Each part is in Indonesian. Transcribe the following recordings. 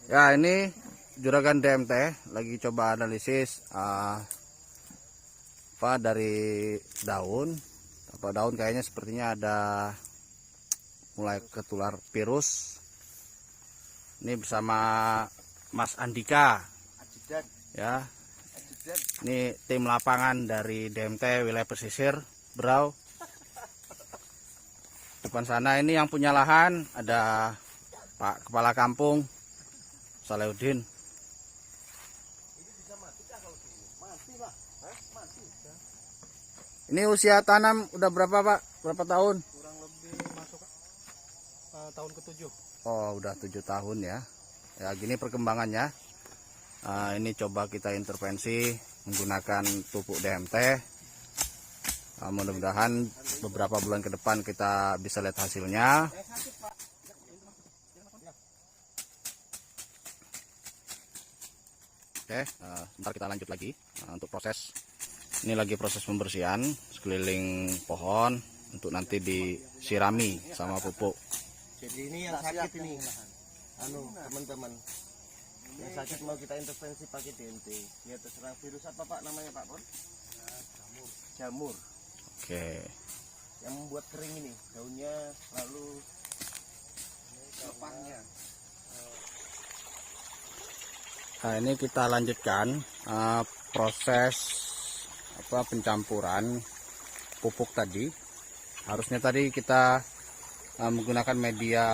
Ya, ini juragan DMT lagi coba analisis dari daun. Daun kayaknya sepertinya ada mulai ketular virus. Ini bersama Mas Andika. Ya. Ini tim lapangan dari DMT wilayah pesisir Berau. Depan sana ini yang punya lahan ada Pak Kepala Kampung Salahuddin. Ini usia tanam udah berapa, Pak? Berapa tahun? Kurang lebih masuk tahun ke-7. Oh, udah 7 tahun ya. Ya, gini perkembangannya. Ini coba kita intervensi menggunakan pupuk DMT. Mudah-mudahan beberapa bulan ke depan kita bisa lihat hasilnya. Oke, sebentar kita lanjut lagi untuk proses. Ini lagi proses pembersihan sekeliling pohon untuk nanti disirami sama pupuk. Jadi ini yang sakit ini, teman-teman. Yang sakit mau kita intervensi pakai DMT. Ya terserang virus apa Pak namanya Pak Pon? Jamur. Oke. Yang membuat kering ini daunnya lalu lepasnya. Nah, ini kita lanjutkan proses pencampuran pupuk tadi. Harusnya tadi kita menggunakan media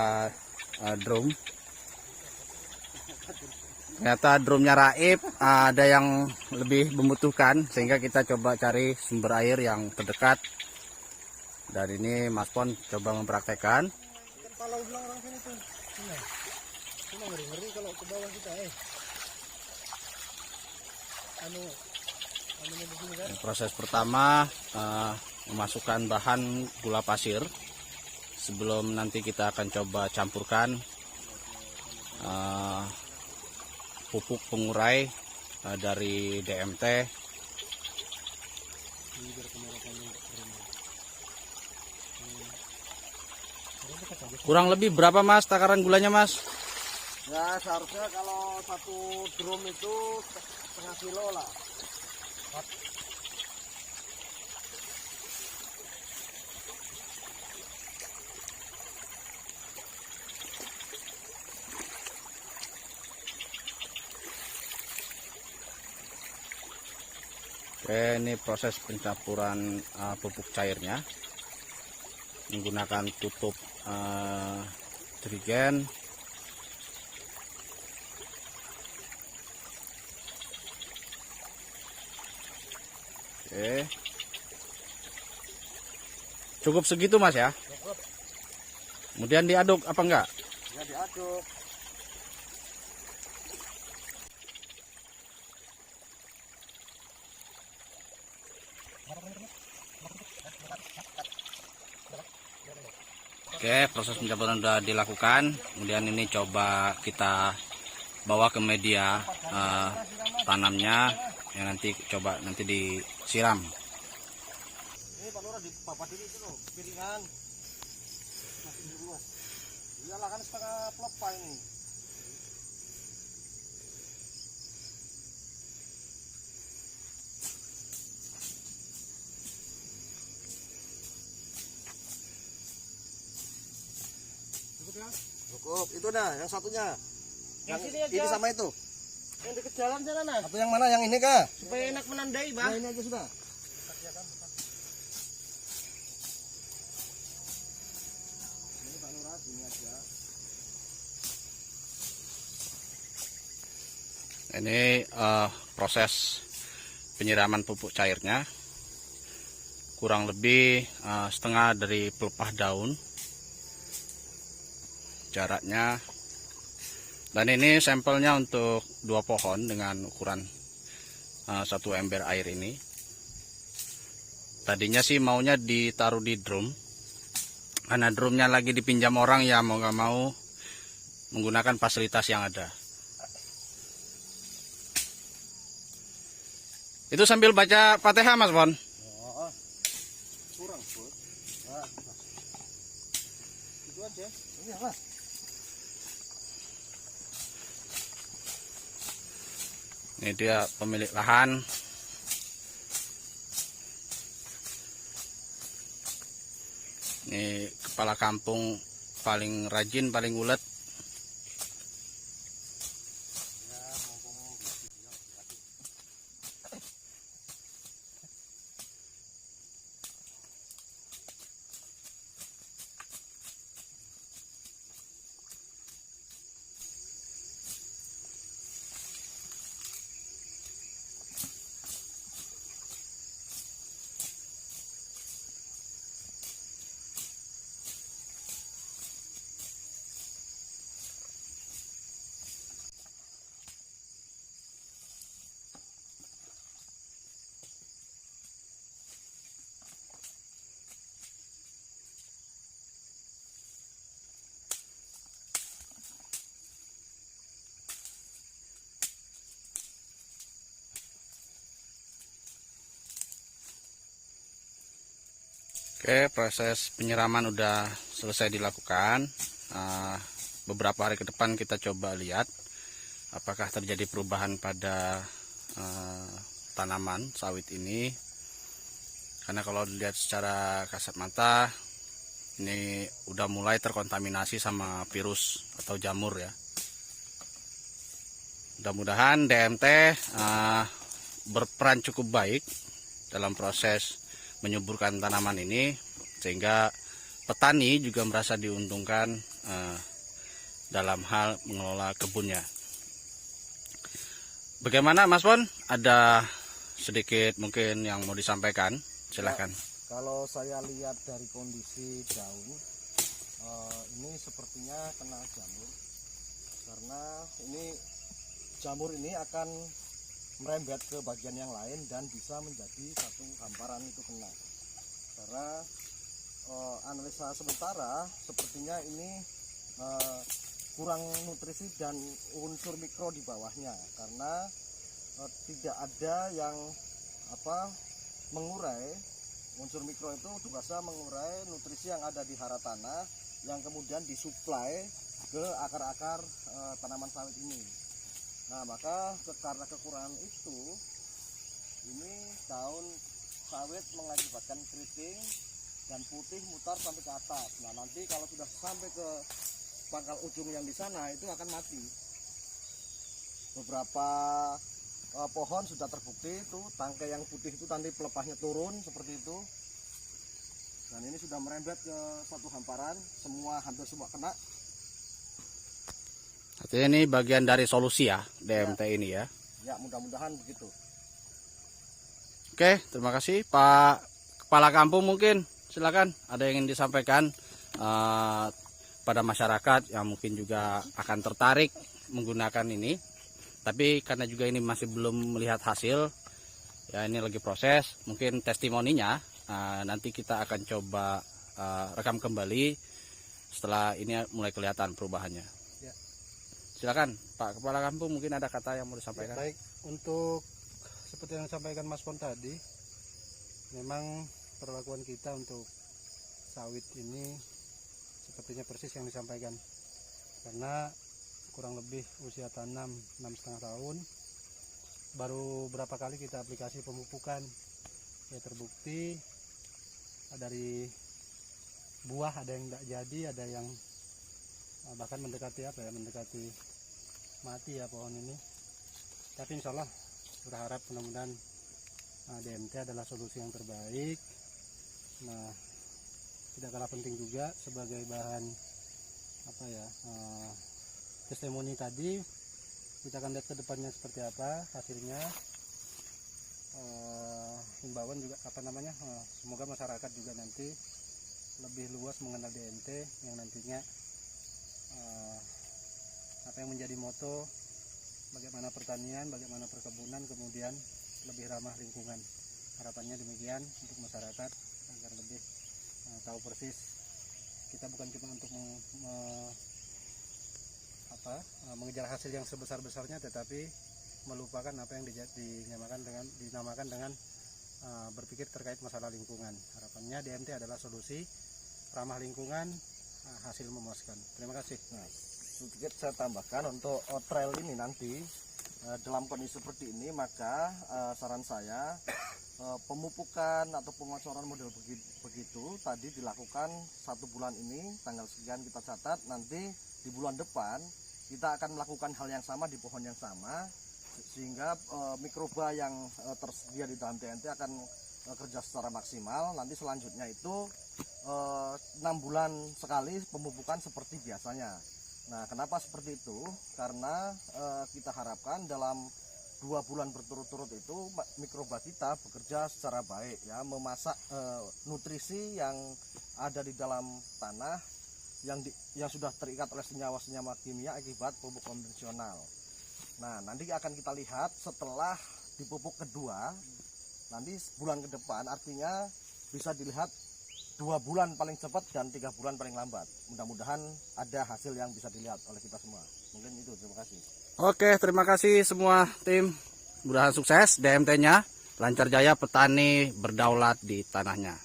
drum. Ternyata drumnya raib, ada yang lebih membutuhkan sehingga kita coba cari sumber air yang terdekat. Dan ini Mas Pon coba mempraktekkan. Kalau bilang orang sini tuh, cuma ngeri kalau ke bawah kita, Proses pertama memasukkan bahan gula pasir. Sebelum nanti kita akan coba campurkan pupuk pengurai dari DMT. Kurang lebih berapa Mas takaran gulanya Mas? Ya seharusnya kalau satu drum itu setengah kilo lah. Oke, ini proses pencampuran pupuk cairnya menggunakan tutup jerigen. Oke, cukup segitu Mas ya. Cukup. Kemudian diaduk apa enggak? Ya diaduk. Oke, proses pencampuran sudah dilakukan. Kemudian ini coba kita bawa ke media tanamnya yang nanti coba disiram. Ini Pak Lurah di papat ini itu loh, piringan. Masih luas. Iyalah kan setengah pelepah ini. Cukup ya? Cukup. Itu dah, yang satunya. Yang sini aja. ini sama itu. Yang dekat jalan sana nah, Atau yang mana? Yang ini kah? supaya enak menandai, Nah, ini aja sudah. Ini Pak Lurah, ini aja. Ini proses penyiraman pupuk cairnya. Kurang lebih setengah dari pelepah daun jaraknya. Dan ini sampelnya untuk 2 pohon dengan ukuran 1 ember air ini. Tadinya sih maunya ditaruh di drum, karena drumnya lagi dipinjam orang ya, mau nggak mau menggunakan fasilitas yang ada. Itu sambil baca Fatihah Mas Pon. Oh, kurang Bos. Nah, itu aja. Ini apa? Ini dia pemilik lahan. Ini kepala kampung paling rajin, paling ulet. Oke, proses penyiraman udah selesai dilakukan. Beberapa hari ke depan kita coba lihat apakah terjadi perubahan pada tanaman sawit ini. Karena kalau dilihat secara kasat mata, ini udah mulai terkontaminasi sama virus atau jamur ya. Mudah-mudahan DMT berperan cukup baik dalam proses menyuburkan tanaman ini, sehingga petani juga merasa diuntungkan dalam hal mengelola kebunnya. Bagaimana Mas Pon? Ada sedikit mungkin yang mau disampaikan? Silahkan. Kalau saya lihat dari kondisi daun, ini sepertinya kena jamur, karena ini jamur ini akan merembet ke bagian yang lain dan bisa menjadi satu hamparan itu kena. Karena analisa sementara sepertinya ini kurang nutrisi dan unsur mikro di bawahnya, karena tidak ada yang mengurai unsur mikro itu bisa mengurai nutrisi yang ada di hara tanah yang kemudian disuplai ke akar-akar tanaman sawit ini. Nah, maka karena kekurangan itu, ini daun sawit mengakibatkan keriting dan putih mutar sampai ke atas. Nah, nanti kalau sudah sampai ke pangkal ujung yang di sana itu akan mati. Beberapa pohon sudah terbukti itu tangkai yang putih itu nanti pelepahnya turun seperti itu. Dan ini sudah merembet ke satu hamparan, hampir semua kena. Artinya ini bagian dari solusi ya DMT ini ya. Ya, mudah-mudahan begitu. Oke, terima kasih Pak Kepala Kampung, mungkin silakan ada yang ingin disampaikan pada masyarakat yang mungkin juga akan tertarik menggunakan ini. Tapi karena juga ini masih belum melihat hasil, ya ini lagi proses, mungkin testimoninya nanti kita akan coba rekam kembali setelah ini mulai kelihatan perubahannya. Silakan Pak Kepala Kampung, mungkin ada kata yang mau disampaikan. Baik, untuk seperti yang disampaikan Mas Pon tadi, memang perlakuan kita untuk sawit ini sepertinya persis yang disampaikan, karena kurang lebih usia tanam 6,5 tahun, baru berapa kali kita aplikasi pemupukan, ya terbukti dari buah ada yang tidak jadi, ada yang bahkan mendekati mendekati mati ya pohon ini. Tapi insya Allah berharap mudah-mudahan DMT adalah solusi yang terbaik. Nah, tidak kalah penting juga sebagai bahan testimoni tadi, kita akan lihat ke depannya seperti apa hasilnya. Himbauan juga semoga masyarakat juga nanti lebih luas mengenal DMT yang nantinya apa yang menjadi moto bagaimana pertanian, bagaimana perkebunan, kemudian lebih ramah lingkungan. Harapannya demikian untuk masyarakat agar lebih tahu persis kita bukan cuma untuk mengejar hasil yang sebesar-besarnya, tetapi melupakan apa yang dinamakan dengan berpikir terkait masalah lingkungan. Harapannya DMT adalah solusi ramah lingkungan, hasil memuaskan. Terima kasih. Nah, sedikit saya tambahkan untuk trail ini nanti dalam kondisi seperti ini, maka saran saya pemupukan atau pengocoran model begitu tadi dilakukan 1 bulan ini, tanggal sekian kita catat, nanti di bulan depan kita akan melakukan hal yang sama di pohon yang sama, sehingga mikroba yang tersedia di dalam TNT akan kerja secara maksimal. Nanti selanjutnya itu 6 bulan sekali pemupukan seperti biasanya. Nah, kenapa seperti itu? Karena kita harapkan dalam 2 bulan berturut-turut itu mikroba kita bekerja secara baik, ya, memasak nutrisi yang ada di dalam tanah yang sudah terikat oleh senyawa-senyawa kimia akibat pupuk konvensional. Nah, nanti akan kita lihat setelah di pupuk kedua, nanti bulan ke depan, artinya bisa dilihat 2 bulan paling cepat dan 3 bulan paling lambat. Mudah-mudahan ada hasil yang bisa dilihat oleh kita semua. Mungkin itu, terima kasih. Oke, terima kasih semua tim. Mudah-mudahan sukses DMT-nya, lancar jaya, petani berdaulat di tanahnya.